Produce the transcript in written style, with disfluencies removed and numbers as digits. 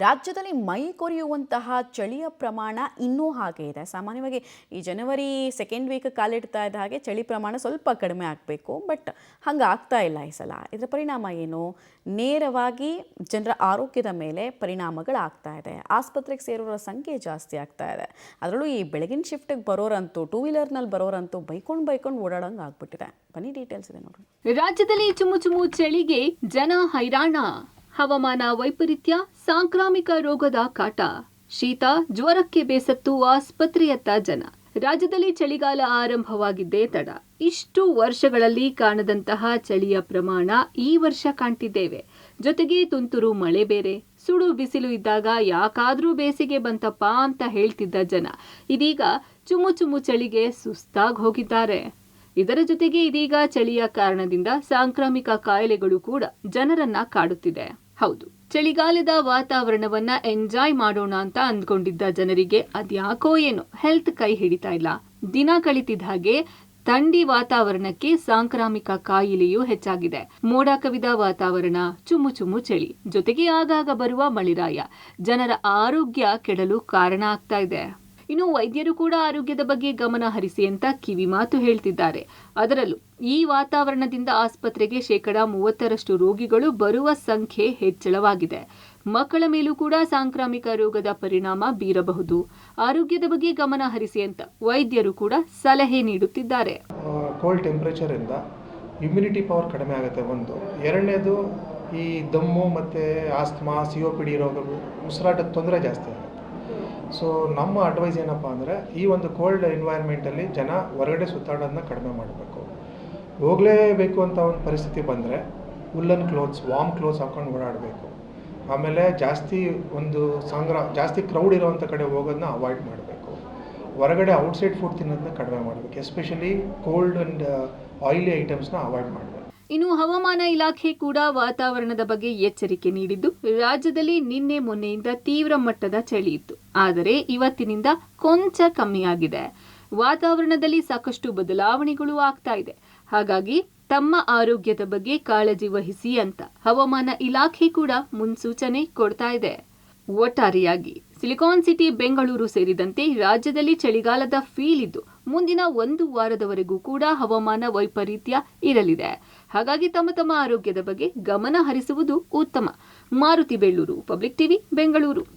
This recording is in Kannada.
ರಾಜ್ಯದಲ್ಲಿ ಮೈ ಕೊರೆಯುವಂತಹ ಚಳಿಯ ಪ್ರಮಾಣ ಇನ್ನೂ ಹಾಗೆ ಇದೆ. ಸಾಮಾನ್ಯವಾಗಿ ಈ ಜನವರಿ ಸೆಕೆಂಡ್ ವೀಕ್ ಕಾಲಿಡ್ತಾ ಇದ್ದ ಹಾಗೆ ಚಳಿ ಪ್ರಮಾಣ ಸ್ವಲ್ಪ ಕಡಿಮೆ ಆಗಬೇಕು, ಬಟ್ ಹಂಗೆ ಆಗ್ತಾ ಇಲ್ಲ ಈ ಸಲ. ಇದರ ಪರಿಣಾಮ ಏನು? ನೇರವಾಗಿ ಜನರ ಆರೋಗ್ಯದ ಮೇಲೆ ಪರಿಣಾಮಗಳಾಗ್ತಾ ಇದೆ. ಆಸ್ಪತ್ರೆಗೆ ಸೇರೋರ ಸಂಖ್ಯೆ ಜಾಸ್ತಿ ಆಗ್ತಾ ಇದೆ. ಅದರಲ್ಲೂ ಈ ಬೆಳಗಿನ ಶಿಫ್ಟಿಗೆ ಬರೋರಂತೂ, ಟೂ ವೀಲರ್ನಲ್ಲಿ ಬರೋರಂತೂ ಬೈಕೊಂಡು ಓಡಾಡೋಂಗೆ ಆಗ್ಬಿಟ್ಟಿದೆ. ಬನ್ನಿ, ಡೀಟೇಲ್ಸ್ ಇದೆ ನೋಡಿ. ರಾಜ್ಯದಲ್ಲಿ ಚುಮು ಚಳಿಗೆ ಜನ ಹೈರಾಣ. ಹವಾಮಾನ ವೈಪರೀತ್ಯ, ಸಾಂಕ್ರಾಮಿಕ ರೋಗದ ಕಾಟ, ಶೀತ ಜ್ವರಕ್ಕೆ ಬೇಸತ್ತು ಆಸ್ಪತ್ರೆಯತ್ತ ಜನ. ರಾಜ್ಯದಲ್ಲಿ ಚಳಿಗಾಲ ಆರಂಭವಾಗಿದ್ದೇ ತಡ. ಇಷ್ಟು ವರ್ಷಗಳಲ್ಲಿ ಕಾಣದಂತಹ ಚಳಿಯ ಪ್ರಮಾಣ ಈ ವರ್ಷ ಕಾಣ್ತಿದ್ದೇವೆ. ಜೊತೆಗೆ ತುಂತುರು ಮಳೆ ಬೇರೆ. ಸುಡು ಬಿಸಿಲು ಇದ್ದಾಗ ಯಾಕಾದ್ರೂ ಬೇಸಿಗೆ ಬಂತಪ್ಪ ಅಂತ ಹೇಳ್ತಿದ್ದ ಜನ ಇದೀಗ ಚುಮು ಚಳಿಗೆ ಸುಸ್ತಾಗಿ ಹೋಗಿದ್ದಾರೆ. ಇದರ ಜೊತೆಗೆ ಇದೀಗ ಚಳಿಯ ಕಾರಣದಿಂದ ಸಾಂಕ್ರಾಮಿಕ ಕಾಯಿಲೆಗಳು ಕೂಡ ಜನರನ್ನ ಕಾಡುತ್ತಿದೆ. ಹೌದು, ಚಳಿಗಾಲದ ವಾತಾವರಣವನ್ನ ಎಂಜಾಯ್ ಮಾಡೋಣ ಅಂತ ಅಂದ್ಕೊಂಡಿದ್ದ ಜನರಿಗೆ ಅದ್ಯಾಕೋ ಏನು ಹೆಲ್ತ್ ಕೈ ಹಿಡಿತಾ ಇಲ್ಲ. ದಿನ ಕಳಿತಿದ್ದ ಹಾಗೆ ಥಂಡಿ ವಾತಾವರಣಕ್ಕೆ ಸಾಂಕ್ರಾಮಿಕ ಕಾಯಿಲೆಯೂ ಹೆಚ್ಚಾಗಿದೆ. ಮೋಡ ಕವಿದ ವಾತಾವರಣ, ಚುಮು ಚಳಿ, ಜೊತೆಗೆ ಆಗಾಗ ಬರುವ ಮಳೆರಾಯ ಜನರ ಆರೋಗ್ಯ ಕೆಡಲು ಕಾರಣ ಆಗ್ತಾ ಇದೆ. ಇನ್ನು ವೈದ್ಯರು ಕೂಡ ಆರೋಗ್ಯದ ಬಗ್ಗೆ ಗಮನ ಹರಿಸಿ ಅಂತ ಕಿವಿ ಮಾತು ಹೇಳ್ತಿದ್ದಾರೆ. ಅದರಲ್ಲೂ ಈ ವಾತಾವರಣದಿಂದ ಆಸ್ಪತ್ರೆಗೆ 30% ರೋಗಿಗಳು ಬರುವ ಸಂಖ್ಯೆ ಹೆಚ್ಚಳವಾಗಿದೆ. ಮಕ್ಕಳ ಮೇಲೂ ಕೂಡ ಸಾಂಕ್ರಾಮಿಕ ರೋಗದ ಪರಿಣಾಮ ಬೀರಬಹುದು. ಆರೋಗ್ಯದ ಬಗ್ಗೆ ಗಮನ ಹರಿಸಿ ಅಂತ ವೈದ್ಯರು ಕೂಡ ಸಲಹೆ ನೀಡುತ್ತಿದ್ದಾರೆ. ಕೋಲ್ಡ್ ಟೆಂಪರೇಚರ್ ಇಂದ ಇಮ್ಯುನಿಟಿ ಪವರ್ ಕಡಿಮೆ ಆಗುತ್ತೆ. ಒಂದು ಎರಡನೇದು, ಈ ದಮ್ಮು ಮತ್ತು ಆಸ್ತಮಾ, COPD ರೋಗಗಳು, ಉಸಿರಾಟದ ತೊಂದರೆ ಜಾಸ್ತಿ ಆಗುತ್ತೆ. ಸೊ ನಮ್ಮ ಅಡ್ವೈಸ್ ಏನಪ್ಪ ಅಂದರೆ, ಈ ಒಂದು ಕೋಲ್ಡ್ ಎನ್ವೈರ್ಮೆಂಟಲ್ಲಿ ಜನ ಹೊರಗಡೆ ಸುತ್ತಾಡೋದನ್ನ ಕಡಿಮೆ ಮಾಡಬೇಕು. ಹೋಗಲೇಬೇಕು ಅಂತ ಒಂದು ಪರಿಸ್ಥಿತಿ ಬಂದರೆ ಉಲ್ಲನ್ ಕ್ಲೋತ್ಸ್, ವಾರ್ಮ್ ಕ್ಲೋತ್ಸ್ ಹಾಕ್ಕೊಂಡು ಓಡಾಡಬೇಕು. ಆಮೇಲೆ ಜಾಸ್ತಿ ಕ್ರೌಡ್ ಇರೋವಂಥ ಕಡೆ ಹೋಗೋದನ್ನ ಅವಾಯ್ಡ್ ಮಾಡಬೇಕು. ಹೊರಗಡೆ ಔಟ್ಸೈಡ್ ಫುಡ್ ತಿನ್ನೋದನ್ನ ಕಡಿಮೆ ಮಾಡಬೇಕು. ಎಸ್ಪೆಷಲಿ ಕೋಲ್ಡ್ ಆ್ಯಂಡ್ ಆಯಿಲಿ ಐಟಮ್ಸ್ನ ಅವಾಯ್ಡ್ ಮಾಡಬೇಕು. ಇನ್ನು ಹವಾಮಾನ ಇಲಾಖೆ ಕೂಡ ವಾತಾವರಣದ ಬಗ್ಗೆ ಎಚ್ಚರಿಕೆ ನೀಡಿದ್ದು, ರಾಜ್ಯದಲ್ಲಿ ನಿನ್ನೆ ಮೊನ್ನೆಯಿಂದ ತೀವ್ರ ಮಟ್ಟದ ಚಳಿ ಇತ್ತು. ಆದರೆ ಇವತ್ತಿನಿಂದ ಕೊಂಚ ಕಮ್ಮಿಯಾಗಿದೆ. ವಾತಾವರಣದಲ್ಲಿ ಸಾಕಷ್ಟು ಬದಲಾವಣೆಗಳು ಆಗ್ತಾ ಇದೆ. ಹಾಗಾಗಿ ತಮ್ಮ ಆರೋಗ್ಯದ ಬಗ್ಗೆ ಕಾಳಜಿ ವಹಿಸಿ ಅಂತ ಹವಾಮಾನ ಇಲಾಖೆ ಕೂಡ ಮುನ್ಸೂಚನೆ ಕೊಡ್ತಾ ಇದೆ. ಒಟ್ಟಾರೆಯಾಗಿ ಸಿಲಿಕಾನ್ ಸಿಟಿ ಬೆಂಗಳೂರು ಸೇರಿದಂತೆ ರಾಜ್ಯದಲ್ಲಿ ಚಳಿಗಾಲದ ಫೀಲ್ ಇದ್ದು, ಮುಂದಿನ 1 ವಾರದವರೆಗೂ ಕೂಡ ಹವಾಮಾನ ವೈಪರೀತ್ಯ ಇರಲಿದೆ. ಹಾಗಾಗಿ ತಮ್ಮ ಆರೋಗ್ಯದ ಬಗ್ಗೆ ಗಮನ ಹರಿಸುವುದು ಉತ್ತಮ. Maruti Belluru, public TV, Bengaluru.